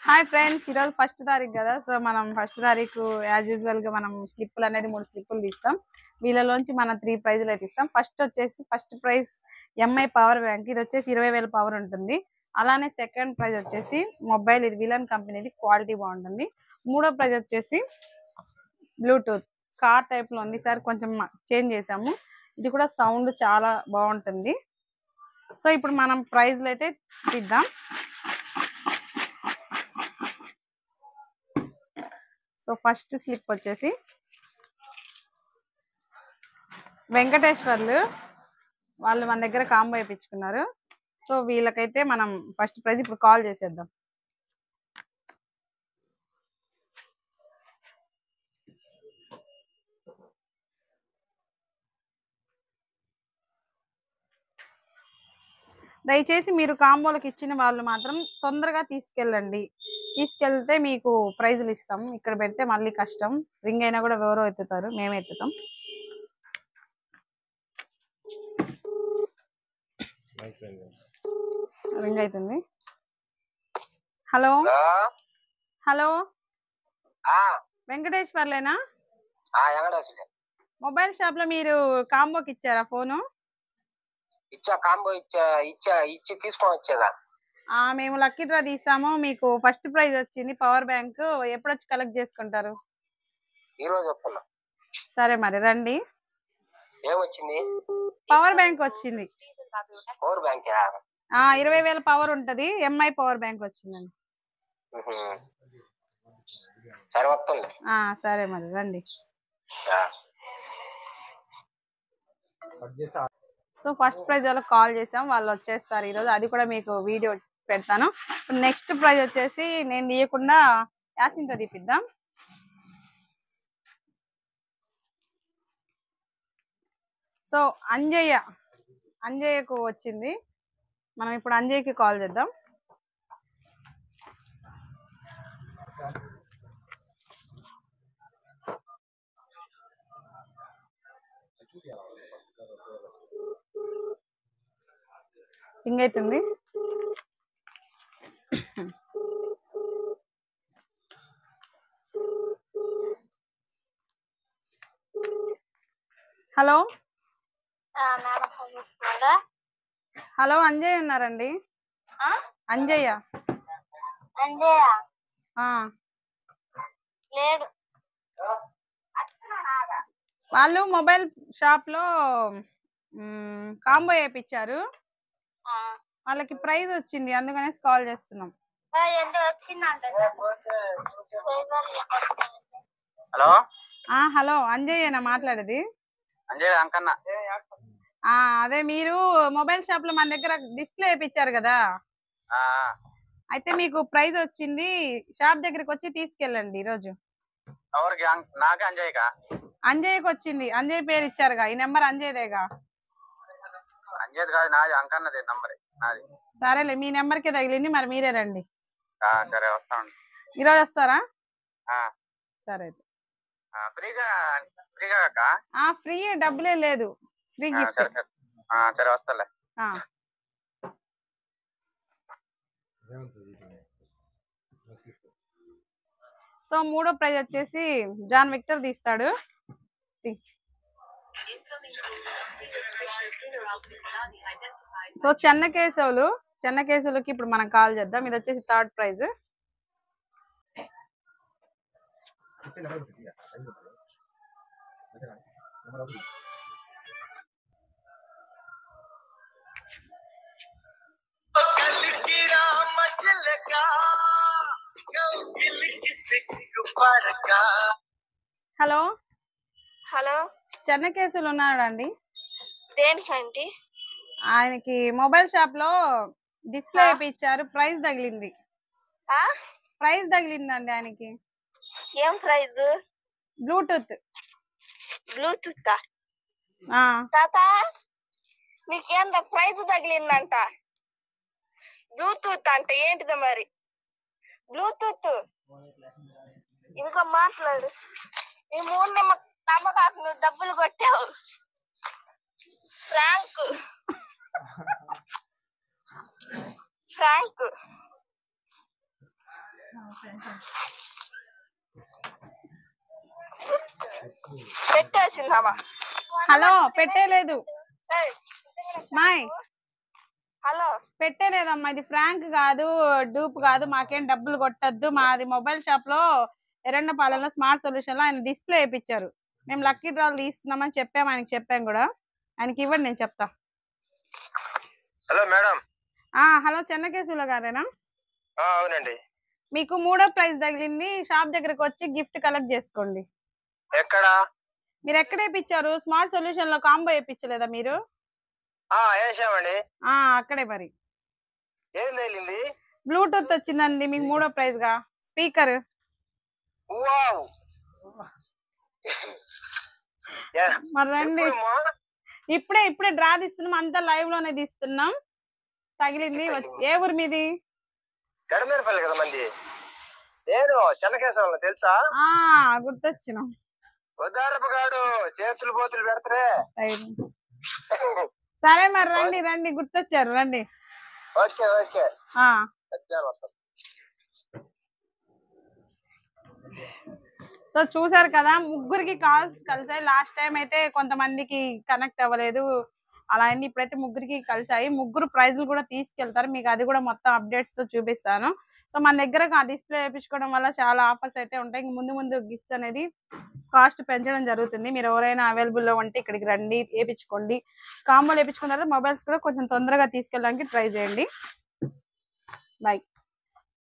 Hi friends, ఈరోజు first తారీఖు కదా. సో మనం ఫస్ట్ తారీఖు యాజ్ యూజువల్ గా మనం స్లిప్పులు అనేది 3 స్లిప్పులు తీస్తాం. వీళ్ళలోంచి మనం 3 ప్రైజులు అయితే ఇస్తాం. First prize MI power bank, ఇది వచ్చేసి 20,000 పవర్ ఉంటుంది. అలానే సెకండ్ ప్రైజ్ వచ్చేసి మొబైల్, ఇది విలన్ కంపెనీది, క్వాలిటీ బాగుంటుంది. మూడో ప్రైజ్ వచ్చేసి బ్లూటూత్ కార్ టైప్ లో ఉంది. సార్ కొంచెం చేంజ్ చేసాము, ఇది కూడా సౌండ్ చాలా బాగుంటుంది. సో ఇప్పుడు మనం ప్రైజ్లు అయితే తీద్దాం. సో ఫస్ట్ స్లిప్ వచ్చేసి వెంకటేశ్వర్లు వాళ్ళు మన దగ్గర కాంబో వేయించుకున్నారు. సో వీళ్ళకైతే మనం ఫస్ట్ ప్రైజ్ ఇప్పుడు కాల్ చేసేద్దాం. దయచేసి మీరు కాంబోలకు ఇచ్చిన వాళ్ళు మాత్రం తొందరగా తీసుకెళ్తే మీకు ప్రైజులు ఇస్తాం. ఇక్కడ పెడితే మళ్ళీ కష్టం, రింగ్ అయినా కూడా ఎవరో ఎత్తుతారు, మేమే ఎత్తుతాం. రింగ్ అవుతుంది. హలో హలో, వెంకటేశ్వర్లేనా? మొబైల్ షాప్ లో మీరు కాంబోకి ఇచ్చారా ఫోను? ఇచ్చి తీసుకొని వచ్చేదా? మేము లక్కీ డ్రా తీస్తాము, మీకు ఫస్ట్ ప్రైజ్ వచ్చింది పవర్ బ్యాంక్. ఎప్పుడు వచ్చి కలెక్ట్ చేసుకుంటారు? ఈ రోజు వస్తున్నా. సరే మరి రండి. ఏమొచ్చింది? పవర్ బ్యాంక్ వచ్చింది. పవర్ బ్యాంక్ 20,000 పవర్ ఉంటది, ఎంఐ పవర్ బ్యాంక్ వచ్చిందండి. సరే వస్తుంది. సరే మరి రండి. సో ఫస్ట్ ప్రైజ్ వాళ్ళకి కాల్ చేసాం, వాళ్ళు వచ్చేస్తారు ఈరోజు. అది కూడా మీకు వీడియో పెడతాను. నెక్స్ట్ ప్రైజ్ వచ్చేసి నేను తీయకుండా యాసింతో తీపిద్దాం. సో అంజయ్యకు వచ్చింది. మనం ఇప్పుడు అంజయ్యకి కాల్ చేద్దాం. రింగ్ అవుతుంది. హలో హలో, అంజయ్ ఉన్నారండి? అంజయ్య లేడు. వాళ్ళు మొబైల్ షాప్ లో కాంబో వేయించారు, వాళ్ళకి ప్రైజ్ వచ్చింది, అందుకనేసి కాల్ చేస్తున్నాం. హలో హలో, అంజయ్యేనా మాట్లాడేది? అంజయ్ అంకన్న. అదే మీరు మొబైల్ షాప్ లో మన దగ్గర డిస్ప్లే వేయించారు కదా, అయితే మీకు ప్రైజ్ వచ్చింది. షాప్ దగ్గరికి వచ్చి తీసుకెళ్ళండి ఈరోజు. ఎవరికి? నాకే అంజయ్యకా? అంజయ్యకి వచ్చింది, అంజయ్ పేరు ఇచ్చారుగా, ఈ నెంబర్ అంజయ్దేగా? అంజయ్ కాదు, నాది అంకన్నది నంబర్ నాది. సరేలే, మీ నెంబర్కే తగిలింది, మరి మీరే రండి. సరే వస్తాను. ఈరోజు వస్తారా? సరే అయితే ఫ్రీగా ఫ్రీ, డబ్బులే లేదు, ఫ్రీ గిఫ్ట్. సరే వస్తాలే. సో మూడో ప్రైజ్ వచ్చేసి జాన్ విక్టర్ తీస్తాడు. సో చెన్నకేశవులకి ఇప్పుడు మనం కాల్ చేద్దాం. ఇది వచ్చేసి third prize. Hello hello, Chennakesavulu ఉన్నాడండి? దేనికండి? ఆయనకి మొబైల్ షాప్ లో డిస్ప్లే వేయించారు, ప్రైజ్ తగిలింది. ప్రైజ్ తగిలిందండి ఆయనకి. ఏం ప్రైజ్? బ్లూటూత్. తాత, నీకేంత ప్రైజ్ తగిలిందంట? బ్లూటూత్ అంటే ఏంటిది మరి? బ్లూటూత్ ఇంకా మాట్లాడు. ఈ 3 నమ్మకాకు నువ్వు డబ్బులు కొట్టావు. ఫ్రాంక్ పెట్టేసిందామా? హలో పెట్టేలేదు మాయ్, హలో పెట్టేలేదమ్మా. ఇది ఫ్రాంక్ కాదు, డూప్ కాదు, మాకేం డబ్బులు కొట్టద్దు. మాది మొబైల్ షాప్ లో ఎర్రన్నపాలెంలో స్మార్ట్ సొల్యూషన్ లో ఆయన డిస్ప్లే వేయించారు. మేము లక్కీ డ్రాలు తీస్తున్నామని చెప్పాము, ఆయనకి చెప్పాం కూడా. ఆయనకి ఇవ్వండి, నేను చెప్తా. Hello madam. హలో చెన్నకేశవుల గారేనా? అవునండి. మీకు 3వ ప్రైజ్ తగిలింది. షాప్ దగ్గరకు వచ్చి గిఫ్ట్ కలెక్ట్ చేసుకోండి. ఎక్కడ? మీరు ఎక్కడ వేయించారు? స్మార్ట్ సొల్యూషన్ లో కాంబో వేయించలేదా మీరు? వేసామండి. అక్కడే మరి. ఏం తగిలింది? బ్లూటూత్ వచ్చిందండి మీకు 3వ ప్రైజ్ గా, స్పీకర్. మరి రండి, ఇప్పుడే డ్రా తీస్తున్నాం, అంతా లైవ్ లోనే తీస్తున్నాం. తగిలింది. ఏ ఊరు మీది? గడమేరపల్లి కదా మంది. నేను చెన్నకేశవులు తెలుసా? గుర్తొచ్చినాం. ఉదారపగాడు చేతులు పోతులు పెడతారే. సరే మరి రండి రండి, గుర్తొచ్చారు రండి. Okay okay. సో చూసారు కదా, ముగ్గురికి కాల్స్ కలిసాయి. లాస్ట్ టైం అయితే కొంతమందికి కనెక్ట్ అవ్వలేదు, అలా అయింది. ఇప్పుడైతే ముగ్గురికి కలిసాయి. ముగ్గురు ప్రైజులు కూడా తీసుకెళ్తారు, మీకు అది కూడా మొత్తం అప్డేట్స్ తో చూపిస్తాను. సో మన దగ్గర డిస్ప్లే వేయించుకోవడం వల్ల చాలా ఆఫర్స్ అయితే ఉంటాయి. ముందు ముందు గిఫ్ట్స్ అనేది కాస్ట్ పెంచడం జరుగుతుంది. మీరు ఎవరైనా అవైలబుల్లో ఉంటే ఇక్కడికి రండి, వేయించుకోండి. కాంబోలు వేయించుకున్న తర్వాత మొబైల్స్ కూడా కొంచెం తొందరగా తీసుకెళ్ళడానికి ట్రై చేయండి. బాయ్.